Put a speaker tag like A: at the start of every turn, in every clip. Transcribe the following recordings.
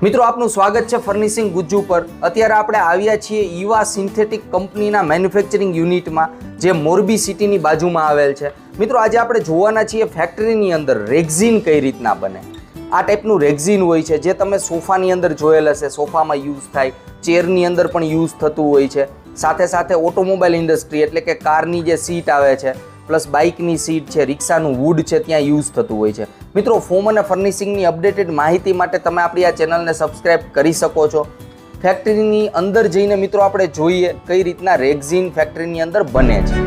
A: મિત્રો આપનું સ્વાગત છે ફર્નિશિંગ ગુજ્જુ પર। અત્યારે આપણે આવ્યા છીએ ઈવા સિન્થેટિક કંપનીના મેન્યુફેક્ચરિંગ યુનિટમાં, જે મોરબી સિટીની બાજુમાં આવેલ છે। મિત્રો આજે આપણે જોવાના છીએ ફેક્ટરીની અંદર રેક્ઝિન કઈ રીતના બને। આ ટાઈપનું રેક્ઝિન હોય છે જે તમે સોફાની અંદર જોયેલ હશે, સોફામાં યુઝ થાય, ચેરની અંદર પણ યુઝ થતું હોય છે। સાથે સાથે ઓટોમોબાઈલ ઇન્ડસ્ટ્રી એટલે કે કારની જે સીટ આવે છે, પ્લસ બાઇકની સીટ છે, રિક્ષાનું વુડ છે, ત્યાં યુઝ થતું હોય છે। મિત્રો ફોમ અને ફર્નિશિંગની અપડેટેડ માહિતી માટે તમે આપણી આ ચેનલને સબસ્ક્રાઇબ કરી શકો છો। ફેક્ટરીની અંદર જઈને મિત્રો આપણે જોઈએ કઈ રીતના રેક્ઝિન ફેક્ટરીની અંદર બને છે।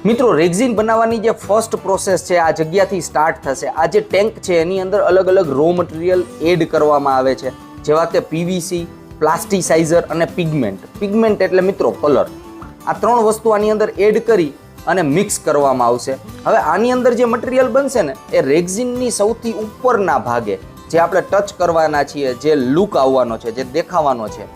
A: મિત્રો રેક્ઝિન બનાવવાની જે ફર્સ્ટ પ્રોસેસ છે આ જગ્યાથી સ્ટાર્ટ થશે। આ જે ટેન્ક છે એની અંદર અલગ અલગ રો મટીરિયલ એડ કરવામાં આવે છે, જેવા કે પીવીસી, પ્લાસ્ટિસાઇઝર અને પિગમેન્ટ। પિગમેન્ટ એટલે મિત્રો કલર। આ ત્રણ વસ્તુ આની અંદર એડ કરી અને મિક્સ કરવામાં આવશે। હવે આની અંદર જે મટીરિયલ બનશે ને એ રેક્ઝિનની સૌથી ઉપરના ભાગે જે આપણે ટચ કરવાના છીએ, જે લુક આવવાનો છે, જે દેખાવાનો છે,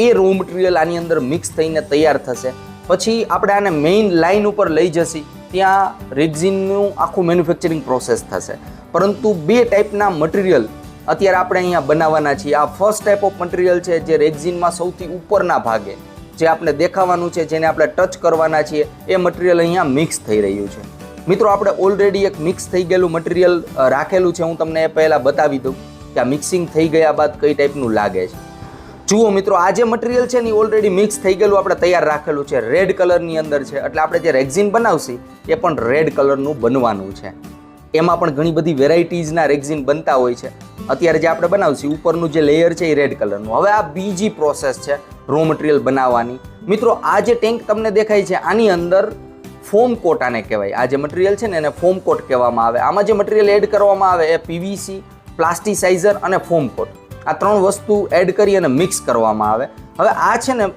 A: એ રો મટીરિયલ આની અંદર મિક્સ થઈને તૈયાર થશે। પછી આપણે આને મેઇન લાઇન ઉપર લઈ જશી, ત્યાં રેક્ઝિનનું આખું મેન્યુફેક્ચરિંગ પ્રોસેસ થશે। પરંતુ બે ટાઈપના મટીરિયલ અત્યારે આપણે અહીંયા બનાવવાના છીએ। આ ફર્સ્ટ ટાઈપ ઓફ મટીરિયલ છે જે રેક્ઝિનમાં સૌથી ઉપરના ભાગે જે આપણે દેખાવાનું છે, જેને આપણે ટચ કરવાના છીએ, એ મટીરિયલ અહીંયા મિક્સ થઈ રહ્યું છે। મિત્રો આપણે ઓલરેડી એક મિક્સ થઈ ગયેલું મટીરિયલ રાખેલું છે, હું તમને એ પહેલાં બતાવી દઉં કે આ મિક્સિંગ થઈ ગયા બાદ કઈ ટાઈપનું લાગે છે। જુઓ મિત્રો, આ જે મટીરિયલ છે ને ઓલરેડી મિક્સ થઈ ગયેલું આપણે તૈયાર રાખેલું છે, રેડ કલરની અંદર છે, એટલે આપણે જે રેક્ઝિન બનાવશી એ પણ રેડ કલરનું બનવાનું છે। એમાં પણ ઘણી બધી વેરાયટીઝના રેક્ઝિન બનતા હોય છે। અત્યારે જે આપણે બનાવશી ઉપરનું જે લેયર છે એ રેડ કલરનું। હવે આ બીજી પ્રોસેસ છે રો મટીરિયલ બનાવવાની। મિત્રો આ જે ટેન્ક તમને દેખાય છે આની અંદર ફોમ કોટ આને કહેવાય। આ જે મટીરિયલ છે ને એને ફોમ કોટ કહેવામાં આવે। આમાં જે મટીરિયલ એડ કરવામાં આવે એ પીવીસી, પ્લાસ્ટિસાઇઝર અને ફોમ કોટ, આ ત્રણ વસ્તુ એડ કરી અને મિક્સ કરવામાં આવે। હવે આ છે ને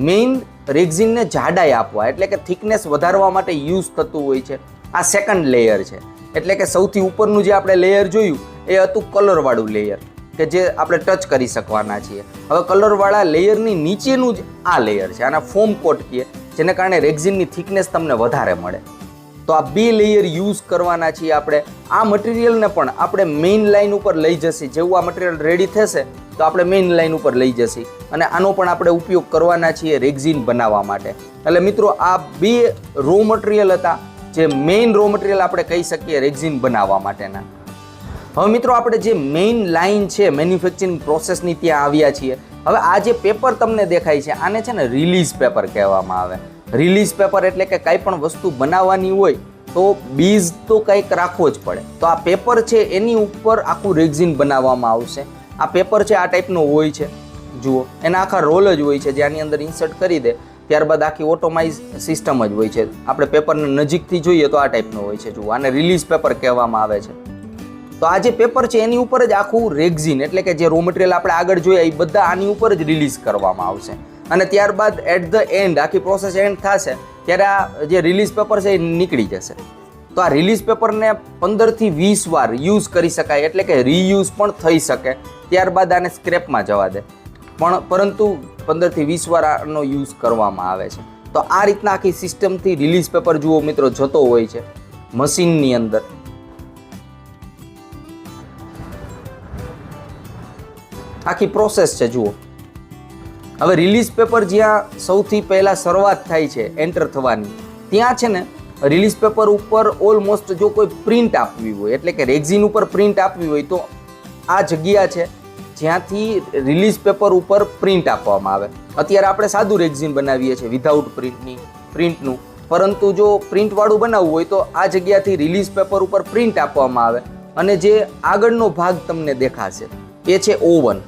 A: મેઇન રેક્ઝિનને જાડાઈ આપવા એટલે કે થિકનેસ વધારવા માટે યુઝ થતું હોય છે। આ સેકન્ડ લેયર છે, એટલે કે સૌથી ઉપરનું જે આપણે લેયર જોયું એ હતું કલરવાળું લેયર કે જે આપણે ટચ કરી શકવાના છીએ। હવે કલરવાળા લેયરની નીચેનું જ આ લેયર છે, આના ફોમ કોટ કહીએ, જેને કારણે રેક્ઝિનની થિકનેસ તમને વધારે મળે। તો આ બે લેયર યુઝ કરવાના છીએ આપણે। આ મટીરિયલને પણ આપણે મેઇન લાઇન ઉપર લઈ જશી। જેવું આ મટીરિયલ રેડી થશે તો આપણે મેઇન લાઇન ઉપર લઈ જશી અને આનો પણ આપણે ઉપયોગ કરવાના છીએ રેક્ઝિન બનાવવા માટે। એટલે મિત્રો આ બે રો મટીરિયલ હતા જે મેઇન રો મટીરિયલ આપણે કહી શકીએ રેક્ઝિન બનાવવા માટેના। હવે મિત્રો આપણે જે મેઇન લાઇન છે મેન્યુફેક્ચરિંગ પ્રોસેસની ત્યાં આવ્યા છીએ। હવે આ જે પેપર તમને દેખાય છે આને છે ને રિલીઝ પેપર કહેવામાં આવે। રિલીઝ પેપર એટલે કે કાંઈ પણ વસ્તુ બનાવવાની હોય તો બીજ તો કંઈક રાખવો જ પડે, તો આ પેપર છે એની ઉપર આખું રેક્ઝિન બનાવવામાં આવશે। આ પેપર છે આ ટાઈપનો હોય છે, જુઓ એના આખા રોલ જ હોય છે, જે આની અંદર ઇન્સર્ટ કરી દે ત્યારબાદ આખી ઓટોમાઇઝ સિસ્ટમ જ હોય છે। આપણે પેપરને નજીકથી જોઈએ તો આ ટાઈપનો હોય છે, જુઓ આને રિલીઝ પેપર કહેવામાં આવે છે। તો આ જે પેપર છે એની ઉપર જ આખું રેક્ઝિન એટલે કે જે રો મટીરિયલ આપણે આગળ જોયા એ બધા આની ઉપર જ રિલીઝ કરવામાં આવશે અને ત્યારબાદ એટ ધ એન્ડ આખી પ્રોસેસ એન્ડ થશે ત્યારે આ જે રિલીઝ પેપર છે એ નીકળી જશે। તો આ રિલીઝ પેપરને 15 થી 20 વાર યુઝ કરી શકાય એટલે કે રીયુઝ પણ થઈ શકે, ત્યારબાદ આને સ્ક્રેપમાં જવા દે, પરંતુ 15 થી 20 વાર આનો યુઝ કરવામાં આવે છે। તો આ રીતના આખી સિસ્ટમથી રિલીઝ પેપર જુઓ મિત્રો જતો હોય છે મશીનની અંદર। આખી પ્રોસેસ છે જુઓ। હવે રિલીઝ પેપર જ્યાં સૌથી પહેલાં શરૂઆત થાય છે એન્ટર થવાની, ત્યાં છે ને રિલીઝ પેપર ઉપર ઓલમોસ્ટ જો કોઈ પ્રિન્ટ આપવી હોય એટલે કે રેક્ઝિન ઉપર પ્રિન્ટ આપવી હોય તો આ જગ્યા છે જ્યાંથી રિલીઝ પેપર ઉપર પ્રિન્ટ આપવામાં આવે। અત્યારે આપણે સાદું રેક્ઝિન બનાવીએ છીએ વિધાઉટ પ્રિન્ટનું, પરંતુ જો પ્રિન્ટવાળું બનાવવું હોય તો આ જગ્યાથી રિલીઝ પેપર ઉપર પ્રિન્ટ આપવામાં આવે અને જે આગળનો ભાગ તમને દેખાશે એ છે ઓવન।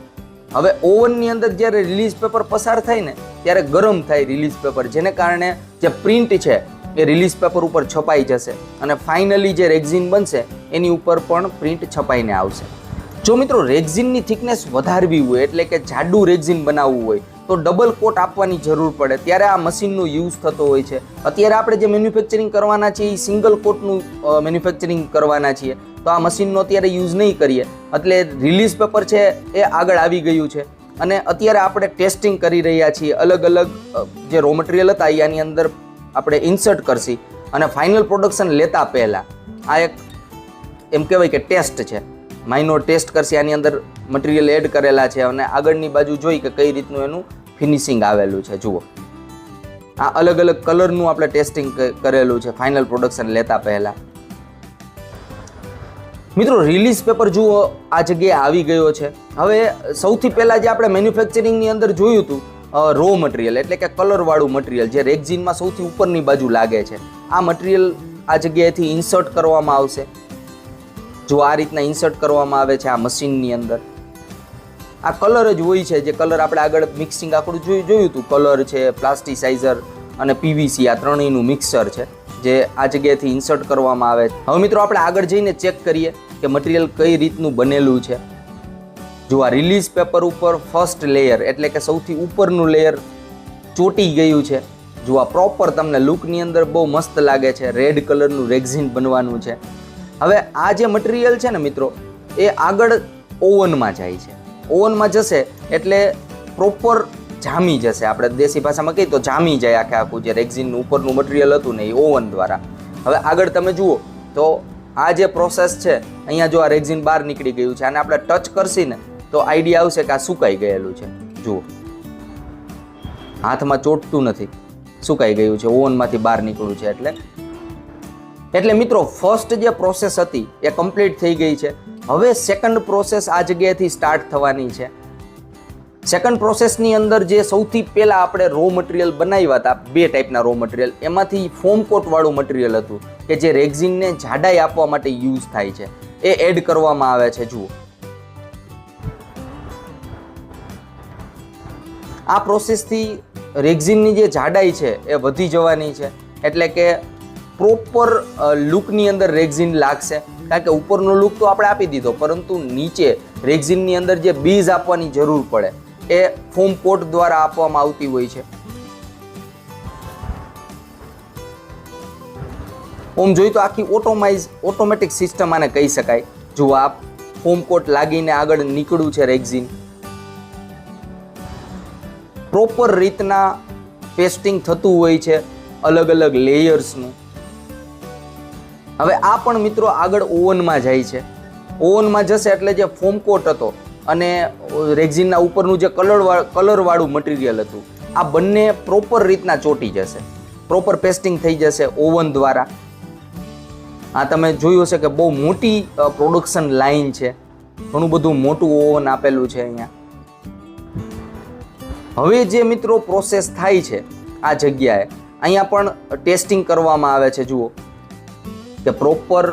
A: હવે ઓવનની અંદર જ્યારે રિલીઝ પેપર પસાર થાય ને ત્યારે ગરમ થાય રિલીઝ પેપર, જેને કારણે જે પ્રિન્ટ છે એ રિલીઝ પેપર ઉપર છપાઈ જશે અને ફાઇનલી જે રેક્ઝિન બનશે એની ઉપર પણ પ્રિન્ટ છપાઈને આવશે। જો મિત્રો રેક્ઝિનની થિકનેસ વધારવી હોય એટલે કે જાડું રેક્ઝિન બનાવવું હોય તો ડબલ કોટ આપવાની જરૂર પડે, ત્યારે આ મશીનનો યુઝ થતો હોય છે। અત્યારે આપણે જે મેન્યુફેક્ચરિંગ કરવાના છીએ એ સિંગલ કોટનું મેન્યુફેક્ચરિંગ કરવાના છીએ, તો આ મશીનનો અત્યારે યુઝ નહીં કરીએ એટલે રિલીઝ પેપર છે એ આગળ આવી ગયું છે। અને અત્યારે આપણે ટેસ્ટિંગ કરી રહ્યા છીએ. અલગ અલગ જે રો મટીરિયલ હતા એ આની અંદર આપણે ઇન્સર્ટ કરશી અને ફાઇનલ પ્રોડક્શન લેતા પહેલાં આ એક એમ કહેવાય કે ટેસ્ટ છે, માઇનોર ટેસ્ટ કરશી. આની અંદર મટીરિયલ એડ કરેલા છે અને આગળની બાજુ જોઈ કે કઈ રીતનું એનું ફિનિશિંગ આવેલું છે. જુઓ, આ અલગ અલગ કલરનું આપણે ટેસ્ટિંગ કરેલું છે ફાઇનલ પ્રોડક્શન લેતા પહેલાં. મિત્રો રિલીઝ પેપર જુઓ આ જગ્યાએ આવી ગયો છે. હવે સૌથી પહેલાં જે આપણે મેન્યુફેક્ચરિંગની અંદર જોયું હતું રો મટીરિયલ એટલે કે કલરવાળું મટીરિયલ જે રેક્ઝિનમાં સૌથી ઉપરની બાજુ લાગે છે, આ મટીરિયલ આ જગ્યાએથી ઇન્સર્ટ કરવામાં આવશે. જો આ રીતના ઇન્સર્ટ કરવામાં આવે છે આ મશીનની અંદર. આ કલર જ હોય છે, જે કલર આપણે આગળ મિક્સિંગ આખું જોયું હતું. કલર છે, પ્લાસ્ટિસાઇઝર અને પીવીસી આ ત્રણેયનું મિક્સર છે જે આ જગ્યાએથી ઇન્સર્ટ કરવામાં આવે છે. હવે મિત્રો આપણે આગળ જઈને ચેક કરીએ કે મટીરિયલ કઈ રીતનું બનેલું છે. જો આ રિલીઝ પેપર ઉપર ફર્સ્ટ લેયર એટલે કે સૌથી ઉપરનું લેયર ચોટી ગયું છે. જો આ પ્રોપર તમને લુકની અંદર બહુ મસ્ત લાગે છે. રેડ કલરનું રેક્ઝિન બનવાનું છે. હવે આ જે મટીરિયલ છે ને મિત્રો એ આગળ ઓવનમાં જાય છે. ઓવનમાં જશે એટલે પ્રોપર જામી જશે. આપણે દેશી ભાષામાં કહીએ તો જામી જાય આખું જે રેક્ઝિનનું ઉપરનું મટીરિયલ હતું ને એ ઓવન દ્વારા. હવે આગળ તમે જુઓ તો આ જે પ્રોસેસ છે અહીંયા જો આ રેક્ઝિન બહાર નીકળી ગયું છે અને આપણે ટચ કરશી ને તો આઈડિયા આવશે કે આ સુકાઈ ગયેલું છે. જુઓ, હાથમાં ચોટતું નથી, સુકાઈ ગયું છે, ઓવનમાંથી બહાર નીકળ્યું છે. એટલે મિત્રો ફર્સ્ટ જે પ્રોસેસ હતી એ કમ્પ્લીટ થઈ ગઈ છે. હવે સેકન્ડ પ્રોસેસ આ જગ્યાએથી સ્ટાર્ટ થવાની છે. સેકન્ડ પ્રોસેસની અંદર જે સૌથી પહેલાં આપણે રો મટીરિયલ બનાવ્યા હતા, બે ટાઈપના રો મટીરિયલ, એમાંથી ફોમ કોટવાળું મટીરિયલ હતું કે જે રેક્ઝિનને જાડાઈ આપવા માટે યુઝ થાય છે, એ એડ કરવામાં આવે છે. જુઓ, આ પ્રોસેસથી રેક્ઝિનની જે જાડાઈ છે એ વધી જવાની છે. એટલે કે પ્રોપર લુકની અંદર રેક્ઝિન લાગશે. કારણ કે ઉપરનો લુક તો આપણે આપી દીધો, પરંતુ નીચે રેક્ઝિનની અંદર જે બીજ આપવાની જરૂર પડે એ ફોમ કોટ દ્વારા આપવામાં આવતી હોય છે. ઓમ જોઈએ તો આખી ઓટોમેટિક સિસ્ટમ આને કહી શકાય. જો આ ફોમ કોટ લાગીને આગળ નીકળ્યું છે રેક્ઝિન. પ્રોપર રીતના પેસ્ટિંગ થતું હોય છે અલગ અલગ લેયર્સનું. હવે આ પણ મિત્રો આગળ ઓવનમાં જાય છે. ઓવનમાં જશે એટલે જે ફોમ કોટ હતો અને રેક્ઝિનના ઉપરનું જે કલરવાળું મટીરિયલ હતું આ બંને પ્રોપર રીતના ચોટી જશે, પ્રોપર પેસ્ટિંગ થઈ જશે ઓવન દ્વારા. આ તમે જોયું હશે કે બહુ મોટી પ્રોડક્શન લાઇન છે, ઘણું બધું મોટું ઓવન આપેલું છે અહીંયા. હવે જે મિત્રો પ્રોસેસ થાય છે આ જગ્યાએ, અહીંયા પણ ટેસ્ટિંગ કરવામાં આવે છે. જુઓ કે પ્રોપર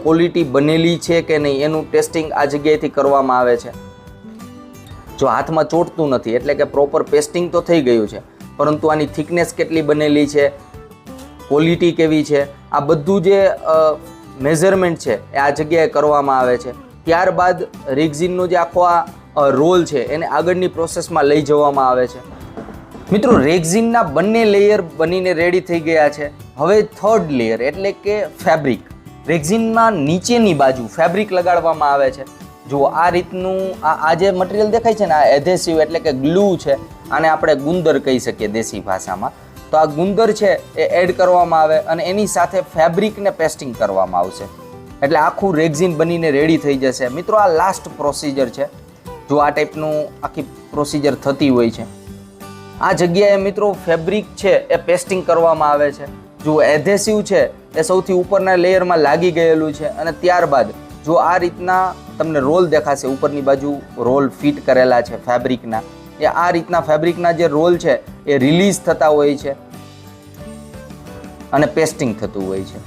A: ક્વોલિટી બનેલી છે કે નહીં એનું ટેસ્ટિંગ આ જગ્યાએથી કરવામાં આવે છે. જો હાથમાં ચોટતું નથી એટલે કે પ્રોપર પેસ્ટિંગ તો થઈ ગયું છે, પરંતુ આની થિકનેસ કેટલી બનેલી છે, ક્વોલિટી કેવી છે, આ બધું જે મેઝરમેન્ટ છે એ આ જગ્યાએ કરવામાં આવે છે. ત્યારબાદ રેક્ઝિનનો જે આખો આ રોલ છે એને આગળની પ્રોસેસમાં લઈ જવામાં આવે છે. મિત્રો રેક્ઝિનના બંને લેયર બનીને રેડી થઈ ગયા છે. હવે થર્ડ લેયર એટલે કે ફેબ્રિક. રેક્ઝિનમાં નીચેની બાજુ ફેબ્રિક લગાડવામાં આવે છે. જો આ રીતનું આ જે મટીરિયલ દેખાય છે ને આ એધેસિવ એટલે કે ગ્લુ છે, આને આપણે ગુંદર કહી શકીએ દેશી ભાષામાં. તો આ ગુંદર છે એ એડ કરવામાં આવે અને એની સાથે ફેબ્રિકને પેસ્ટિંગ કરવામાં આવશે એટલે આખું રેક્ઝિન બનીને રેડી થઈ જશે. મિત્રો આ લાસ્ટ પ્રોસિજર છે. જો આ ટાઈપનું આખી પ્રોસિજર થતી હોય છે. આ જગ્યાએ મિત્રો ફેબ્રિક છે એ પેસ્ટિંગ કરવામાં આવે છે. જો એધેસિવ છે એ સૌથી ઉપરના લેયરમાં લાગી ગયેલું છે અને ત્યારબાદ જો આ રીતના તમને રોલ દેખાશે, ઉપરની બાજુ રોલ ફિટ કરેલા છે ફેબ્રિકના, એ આ રીતના ફેબ્રિકના જે રોલ છે એ રિલીઝ થતા હોય છે અને પેસ્ટિંગ થતું હોય છે.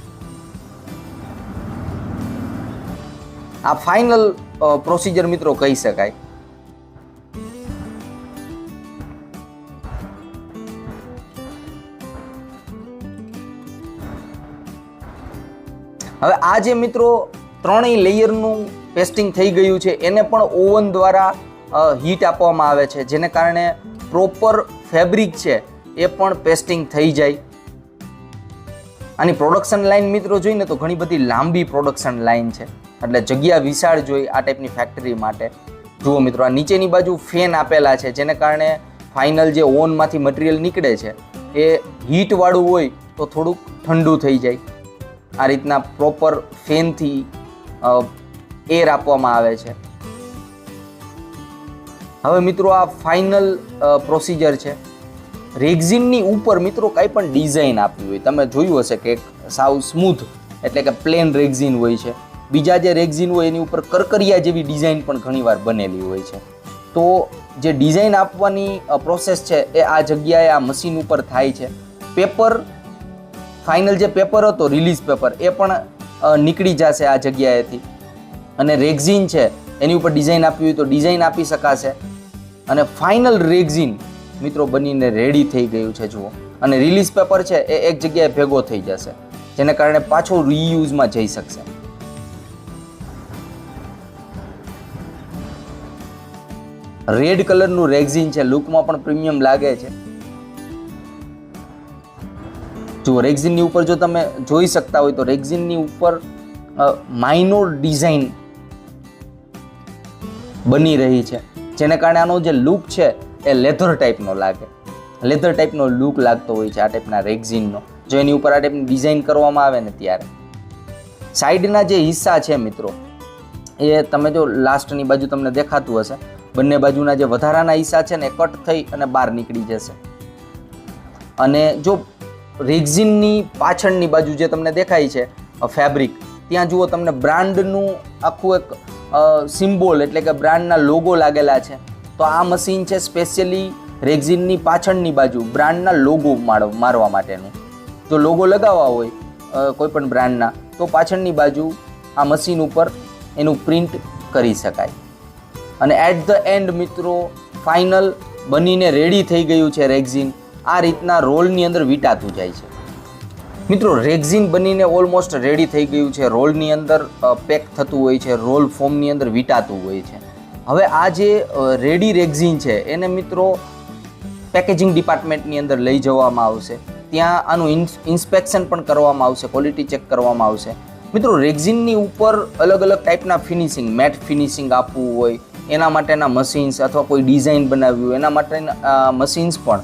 A: આ ફાઇનલ પ્રોસિજર મિત્રો કહી શકાય. હવે આ જે મિત્રો ત્રણેય લેયરનું પેસ્ટિંગ થઈ ગયું છે એને પણ ઓવન દ્વારા હીટ આપવામાં આવે છે, જેને કારણે પ્રોપર ફેબ્રિક છે એ પણ પેસ્ટિંગ થઈ જાય. આની પ્રોડક્શન લાઇન મિત્રો જોઈને તો ઘણી બધી લાંબી પ્રોડક્શન લાઇન છે, એટલે જગ્યા વિશાળ જોઈ આ ટાઈપની ફેક્ટરી માટે. જુઓ મિત્રો, આ નીચેની બાજુ ફેન આપેલા છે, જેને કારણે ફાઇનલ જે ઓવનમાંથી મટીરિયલ નીકળે છે એ હીટવાળું હોય તો થોડુંક ઠંડુ થઈ જાય. આ રીતના પ્રોપર ફેનથી એર આપવામાં આવે છે. હવે મિત્રો, આ ફાઇનલ પ્રોસિજર છે. રેક્ઝિનની ઉપર મિત્રો કંઈ પણ ડિઝાઇન આપવી હોય, તમે જોયું હશે કે સાવ સ્મૂથ એટલે કે પ્લેન રેક્ઝિન હોય છે. બીજા જે રેક્ઝિન હોય એની ઉપર કરકરિયા જેવી ડિઝાઇન પણ ઘણીવાર બનેલી હોય છે. તો જે ડિઝાઇન આપવાની પ્રોસેસ છે એ આ જગ્યાએ આ મશીન ઉપર થાય છે. પેપર ફાઇનલ જે પેપર હતો રિલીઝ પેપર એ પણ નીકળી જશે આ જગ્યાએથી, અને રેક્ઝિન છે એની ઉપર ડિઝાઇન આપવી હોય તો ડિઝાઇન આપી શકાશે. અને ફાઇનલ રેક્ઝિન મિત્રો બનીને રેડી થઈ ગયું છે જુઓ. અને રિલીઝ પેપર છે એ એક જગ્યાએ ભેગો થઈ જશે, જેને કારણે પાછો રીયુઝમાં જઈ શકશે. રેડ કલરનું રેક્ઝિન છે, લુકમાં પણ પ્રીમિયમ લાગે છે. જુઓ, રેક્ઝિનની ઉપર જો તમે જોઈ શકતા હોય તો રેક્ઝિનની ઉપર માઇનોર ડિઝાઇન બની રહી છે, જેને કારણે આનો જે લુક છે એ લેધર ટાઈપનો લાગે. લેધર ટાઈપનો લુક લાગતો હોય છે આ ટાઈપના રેક્ઝિનનો, જો એની ઉપર આ ટાઈપની ડિઝાઇન કરવામાં આવે ને ત્યારે. સાઈડના જે હિસ્સા છે મિત્રો એ તમે જો લાસ્ટની બાજુ તમને દેખાતું હશે, બંને બાજુના જે વધારાના હિસ્સા છે ને એ કટ થઈ અને બહાર નીકળી જશે. અને જો રેક્ઝિનની પાછળની બાજુ જે તમને દેખાય છે ફેબ્રિક, ત્યાં જુઓ તમને બ્રાન્ડનું આખું એક સિમ્બોલ એટલે કે બ્રાન્ડના લોગો લાગેલા છે. તો આ મશીન છે સ્પેશિયલી રેક્ઝિનની પાછળની બાજુ બ્રાન્ડના લોગો મારવા માટેનું. જો લોગો લગાવવા હોય કોઈ પણ બ્રાન્ડના તો પાછળની બાજુ આ મશીન ઉપર એનું પ્રિન્ટ કરી શકાય. અને એટ ધ એન્ડ મિત્રો ફાઇનલ બનીને રેડી થઈ ગયું છે રેક્ઝિન. આ રીતના રોલની અંદર વીંટાતું જાય છે. મિત્રો, રેક્ઝિન બનીને ઓલમોસ્ટ રેડી થઈ ગયું છે. રોલની અંદર પેક થતું હોય છે, રોલ ફોર્મની અંદર વીંટાતું હોય છે. હવે આ જે રેડી રેક્ઝિન છે એને મિત્રો પેકેજિંગ ડિપાર્ટમેન્ટની અંદર લઈ જવામાં આવશે. ત્યાં આનું ઇન્સ્પેક્શન પણ કરવામાં આવશે, ક્વોલિટી ચેક કરવામાં આવશે. મિત્રો, રેક્ઝિનની ઉપર અલગ અલગ ટાઈપના ફિનિશિંગ, મેટ ફિનિશિંગ આપવું હોય એના માટેના મશીન્સ અથવા કોઈ ડિઝાઇન બનાવવી હોય એના માટેના મશીન્સ પણ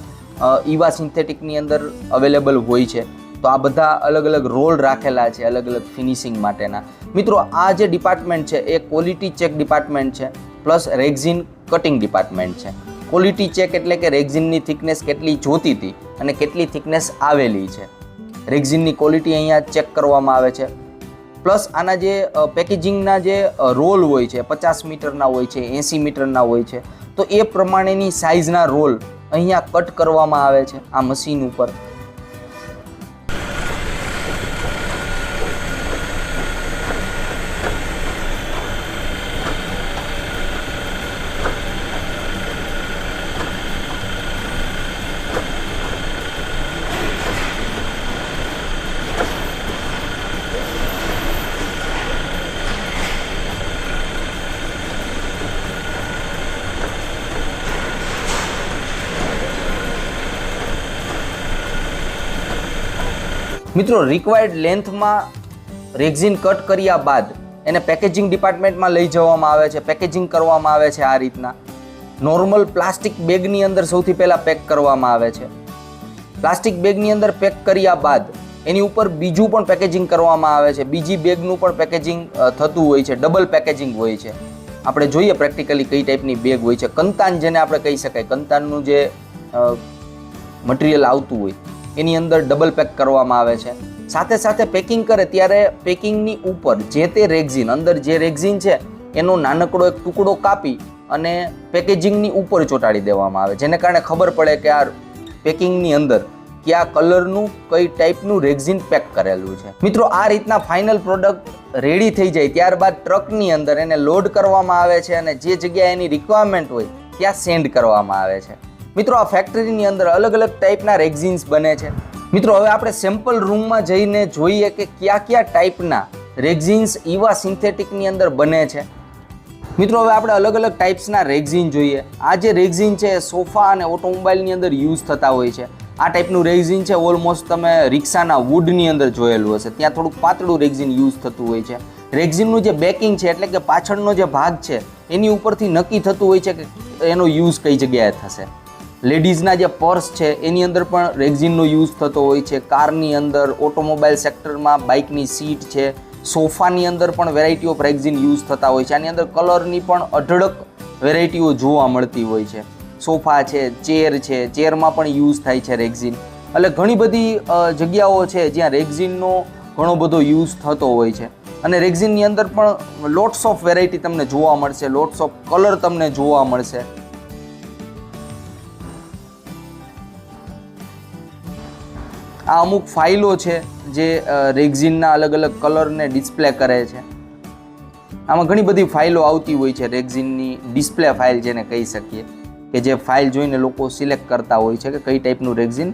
A: ઈવા સિન્થેટિકની અંદર અવેલેબલ હોય છે. તો આ બધા અલગ અલગ રોલ રાખેલા છે અલગ અલગ ફિનિશિંગ માટેના. મિત્રો, આ જે ડિપાર્ટમેન્ટ છે એ ક્વોલિટી ચેક ડિપાર્ટમેન્ટ છે પ્લસ રેક્ઝિન કટિંગ ડિપાર્ટમેન્ટ છે. ક્વોલિટી ચેક એટલે કે રેક્ઝિનની થિકનેસ કેટલી જોતી હતી અને કેટલી થિકનેસ આવેલી છે, રેક્ઝિનની ક્વોલિટી અહીંયા ચેક કરવામાં આવે છે. પ્લસ આના જે પેકેજિંગના જે રોલ હોય છે 50 મીટરના હોય છે, 80 મીટરના હોય છે, તો એ પ્રમાણેની સાઇઝના રોલ અહીંયા કટ કરવામાં આવે છે આ મશીન ઉપર. મિત્રો, રિક્વાયર્ડ લેન્થમાં રેક્ઝિન કટ કર્યા બાદ એને પેકેજિંગ ડિપાર્ટમેન્ટમાં લઈ જવામાં આવે છે, પેકેજિંગ કરવામાં આવે છે. આ રીતના નોર્મલ પ્લાસ્ટિક બેગની અંદર સૌથી પહેલાં પેક કરવામાં આવે છે. પ્લાસ્ટિક બેગની અંદર પેક કર્યા બાદ એની ઉપર બીજું પણ પેકેજિંગ કરવામાં આવે છે. બીજી બેગનું પણ પેકેજિંગ થતું હોય છે, ડબલ પેકેજિંગ હોય છે. આપણે જોઈએ પ્રેક્ટિકલી કઈ ટાઈપની બેગ હોય છે. કંતાન જેને આપણે કહી શકાય, કંતાનનું જે મટીરિયલ આવતું હોય એની અંદર ડબલ પેક કરવામાં આવે છે. સાથે સાથે પેકિંગ કરે ત્યારે પેકિંગની ઉપર જે તે રેક્ઝિન, અંદર જે રેક્ઝિન છે એનો નાનકડો એક ટુકડો કાપી અને પેકેજિંગની ઉપર ચોંટાડી દેવામાં આવે, જેને કારણે ખબર પડે કે આ પેકિંગની અંદર કયા કલરનું કઈ ટાઈપનું રેક્ઝિન પેક કરેલું છે. મિત્રો, આ રીતના ફાઇનલ પ્રોડક્ટ રેડી થઈ જાય ત્યારબાદ ટ્રકની અંદર એને લોડ કરવામાં આવે છે અને જે જગ્યાએ એની રિક્વાયરમેન્ટ હોય ત્યાં સેન્ડ કરવામાં આવે છે. મિત્રો, આ ફેક્ટરીની અંદર અલગ અલગ ટાઈપના રેક્ઝિન્સ બને છે. મિત્રો, હવે આપણે સેમ્પલ રૂમમાં જઈને જોઈએ કે કયા કયા ટાઈપના રેક્ઝિન્સ ઈવા સિન્થેટિકની અંદર બને છે. મિત્રો, હવે આપણે અલગ અલગ ટાઈપ્સના રેક્ઝિન જોઈએ. આ જે રેક્ઝિન છે એ સોફા અને ઓટોમોબાઈલની અંદર યુઝ થતા હોય છે. આ ટાઈપનું રેક્ઝિન છે ઓલમોસ્ટ તમે રિક્ષાના વુડની અંદર જોયેલું હશે, ત્યાં થોડુંક પાતળું રેક્ઝિન યુઝ થતું હોય છે. રેક્ઝિનનું જે બેકિંગ છે એટલે કે પાછળનો જે ભાગ છે એની ઉપરથી નક્કી થતું હોય છે કે એનો યુઝ કઈ જગ્યાએ થશે. લેડીઝના જે પર્સ છે એની અંદર પણ રેક્ઝિનનો યુઝ થતો હોય છે. કારની અંદર, ઓટોમોબાઈલ સેક્ટરમાં બાઇકની સીટ છે, સોફાની અંદર પણ વેરાયટી ઓફ રેક્ઝિન યુઝ થતા હોય છે. આની અંદર કલરની પણ અઢળક વેરાયટીઓ જોવા મળતી હોય છે. સોફા છે, ચેર છે, ચેરમાં પણ યુઝ થાય છે રેક્ઝિન. એટલે ઘણી બધી જગ્યાઓ છે જ્યાં રેક્ઝિનનો ઘણો બધો યુઝ થતો હોય છે. અને રેક્ઝિનની અંદર પણ લોટ્સ ઓફ વેરાયટી તમને જોવા મળશે, લોટ્સ ઓફ કલર તમને જોવા મળશે. આ અમુક ફાઇલો છે જે રેક્ઝિનના અલગ અલગ કલરને ડિસ્પ્લે કરે છે. આમાં ઘણી બધી ફાઇલો આવતી હોય છે. રેક્ઝિનની ડિસ્પ્લે ફાઇલ જેને કહી શકીએ, કે જે ફાઇલ જોઈને લોકો સિલેક્ટ કરતા હોય છે કે કઈ ટાઈપનું રેક્ઝિન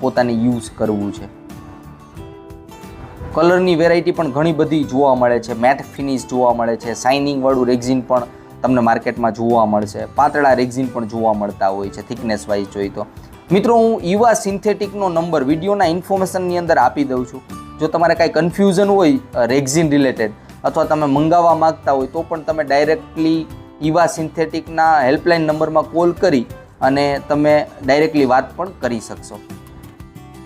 A: પોતાને યુઝ કરવું છે. કલરની વેરાયટી પણ ઘણી બધી જોવા મળે છે. મેટ ફિનિશ જોવા મળે છે, શાઇનિંગવાળું રેક્ઝિન પણ તમને માર્કેટમાં જોવા મળશે, પાતળા રેક્ઝિન પણ જોવા મળતા હોય છે થિકનેસ વાઇઝ જોઈએ તો. મિત્રો, હું ઈવા સિન્થેટિકનો નંબર વિડીયોના ઇન્ફોર્મેશનની અંદર આપી દઉં છું. જો તમારે કાંઈ કન્ફ્યુઝન હોય રેક્ઝિન રિલેટેડ અથવા તમે મંગાવવા માગતા હોય તો પણ તમે ડાયરેક્ટલી ઈવા સિન્થેટિકના હેલ્પલાઇન નંબરમાં કોલ કરી અને તમે ડાયરેક્ટલી વાત પણ કરી શકશો.